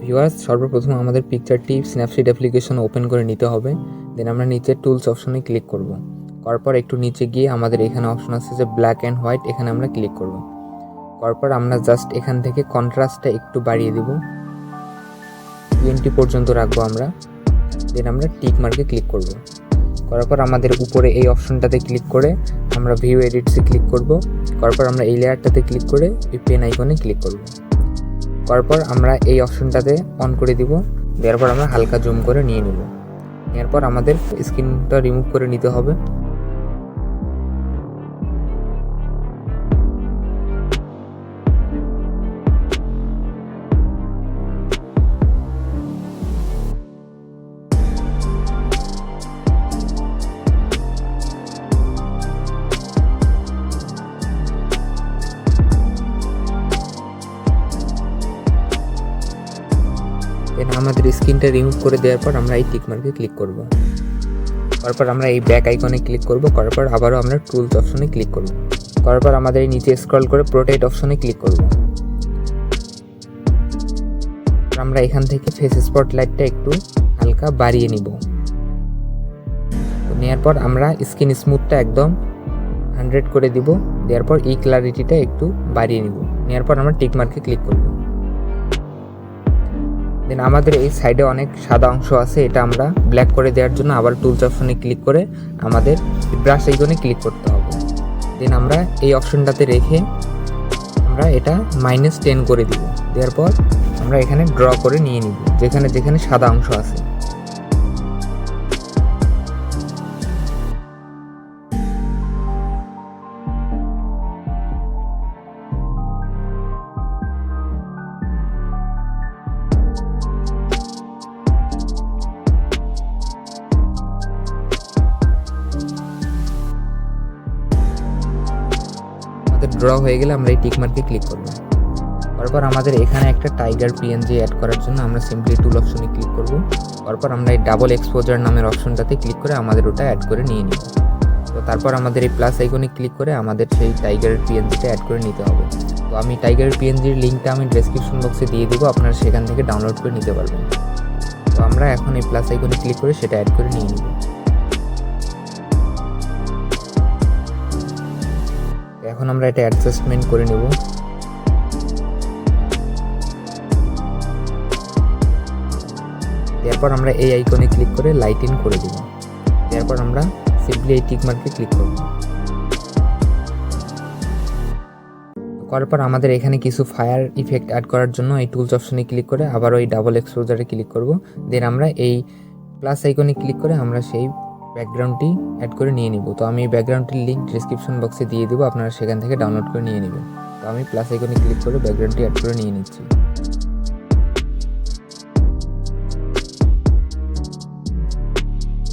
Viewers, সর্বপ্রথম আমাদের পিকচারটি Snapseed application open করে নিতে হবে। দেন আমরা নিচে টুলস অপশনে ক্লিক করব। করার পর একটু নিচে গিয়ে আমাদের এখানে অপশন আছে যে ব্ল্যাক অ্যান্ড হোয়াইট, এখানে আমরা ক্লিক করব। করার পর আমরা জাস্ট এখান থেকে কন্ট্রাস্টটা একটু বাড়িয়ে দেব, 20 পর্যন্ত রাখবো আমরা। দেন আমরা টিক মার্কে ক্লিক করব। করার পর আমাদের উপরে এই অপশনটাতে ক্লিক করে আমরা ভিউ এডিটসে ক্লিক করব। করার পর আমরা এই লেয়ারটাতে ক্লিক করে এই পেন আইকনে ক্লিক করব। করার পর আমরা এই অপশনটাতে অন করে দিব। দেওয়ার পর আমরা হালকা জুম করে নিয়ে নিব। নেওয়ার পর আমাদের স্ক্রিনটা রিমুভ করে নিতে হবে। আমাদের স্ক্রিনটা রিমুভ করে দেওয়ার পর আমরা এই টিক মার্কে ক্লিক করব। তারপর আমরা এই ব্যাক আইকনে ক্লিক করব। করার পর আবারও আমরা টুলস অপশনে ক্লিক করব। করার পর আমাদের এই নিচে স্ক্রল করে প্রোটেক্ট অপশনে ক্লিক করব। আমরা এখান থেকে ফেস স্পটলাইটটা একটু হালকা বাড়িয়ে নিব। নেওয়ার পর আমরা স্কিন স্মুথটা একদম 100 করে দিব। দেওয়ার পর এই ক্লারিটিটা একটু বাড়িয়ে নিব। নেওয়ার পর আমরা টিক মার্কে ক্লিক করব। দেন আমাদের এই সাইডে অনেক সাদা অংশ আছে, এটা আমরা ব্ল্যাক করে দেওয়ার জন্য আবার টুলস অপশনে ক্লিক করে আমাদের ব্রাশ আইকনে ক্লিক করতে হবে। দেন আমরা এই অপশনটাতে রেখে আমরা এটা -10 করে দিব। দেওয়ার পর আমরা এখানে ড্র করে নিয়ে নিব যেখানে যেখানে সাদা অংশ আছে। ড্র হয়ে গেলে আমরা এই টিক মার্কে ক্লিক করব। তারপর আমাদের এখানে একটা টাইগার পিএনজি অ্যাড করার জন্য আমরা সিম্পলি টুল অপশনে ক্লিক করব। তারপর আমরা এই ডাবল এক্সপোজার নামের অপশনটাতে ক্লিক করে আমাদের ওটা অ্যাড করে নিয়ে নিব। তো তারপর আমাদের এই প্লাস আইকনে ক্লিক করে আমাদের সেই টাইগারের পিএনজিটা অ্যাড করে নিতে হবে। তো আমি টাইগারের পিএনজির লিঙ্কটা আমি ডেসক্রিপশন বক্সে দিয়ে দিব, আপনারা সেখান থেকে ডাউনলোড করে নিতে পারবেন। তো আমরা এখন এই প্লাস আইকনে ক্লিক করে সেটা অ্যাড করে নিয়ে নিব। এখন আমরা এটা অ্যাডজাস্টমেন্ট করে নেব। এরপর আমরা এই আইকনে ক্লিক করে লাইটিং করে দেব। এরপর আমরা সিম্পলি এই টিক মার্কে ক্লিক করব। করার পর আমাদের এখানে কিছু ফায়ার ইফেক্ট অ্যাড করার জন্য এই টুলস অপশনে ক্লিক করে আবার ওই ডাবল এক্সপোজারে ক্লিক করব। দেন আমরা এই প্লাস আইকনে ক্লিক করে আমরা সেই ব্যাকগ্রাউন্ডটি অ্যাড করে নিয়ে নিব। তো আমি এই ব্যাকগ্রাউন্ডটির লিঙ্ক ডেসক্রিপশন বক্সে দিয়ে দেবো, আপনারা সেখান থেকে ডাউনলোড করে নিয়ে নেবেন। তো আমি প্লাস আইকনে ক্লিক করে ব্যাকগ্রাউন্ডটি অ্যাড করে নিয়ে নিচ্ছি।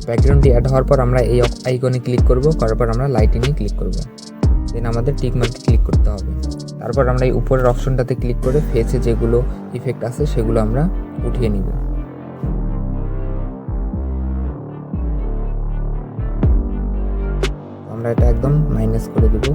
ব্যাকগ্রাউন্ডটি অ্যাড হওয়ার পর আমরা এই আইকনে ক্লিক করব। করার পর আমরা লাইটিংয়ে ক্লিক করব। দেন আমাদের টিক মার্কে ক্লিক করতে হবে। তারপর আমরা এই উপরের অপশনটাতে ক্লিক করে ফেসে যেগুলো ইফেক্ট আছে সেগুলো আমরা উঠিয়ে নিব। আমরা এটা একদম মাইনাস করে দেব।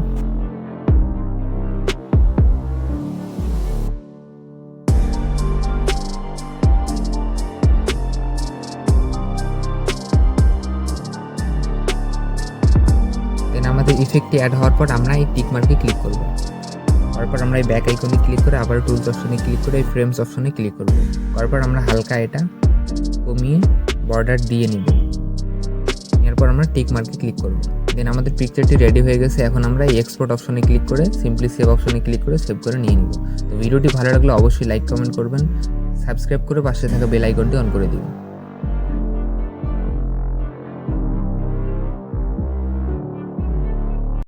দেন আমাদের ইফেক্টটি অ্যাড হওয়ার পর আমরা এই টিক মার্কে ক্লিক করব। তারপর আমরা এই ব্যাক আইকনে ক্লিক করে আবার টুলস অপশনে ক্লিক করে এই ফ্রেমস অপশনে ক্লিক করব। তারপর আমরা হালকা এটা কমিয়ে বর্ডার দিয়ে নিব। এরপর আমরা টিক মার্কে ক্লিক করব। দেন আমাদের পিকচারটি রেডি হয়ে গেছে। এখন আমরা এই এক্সপোর্ট অপশনে ক্লিক করে সিম্পলি সেভ অপশনে ক্লিক করে সেভ করে নিয়ে নিব। তো ভিডিওটি ভালো লাগলে অবশ্যই লাইক কমেন্ট করবেন, সাবস্ক্রাইব করে পাশে থাকা বেল আইকনটি অন করে দিবেন।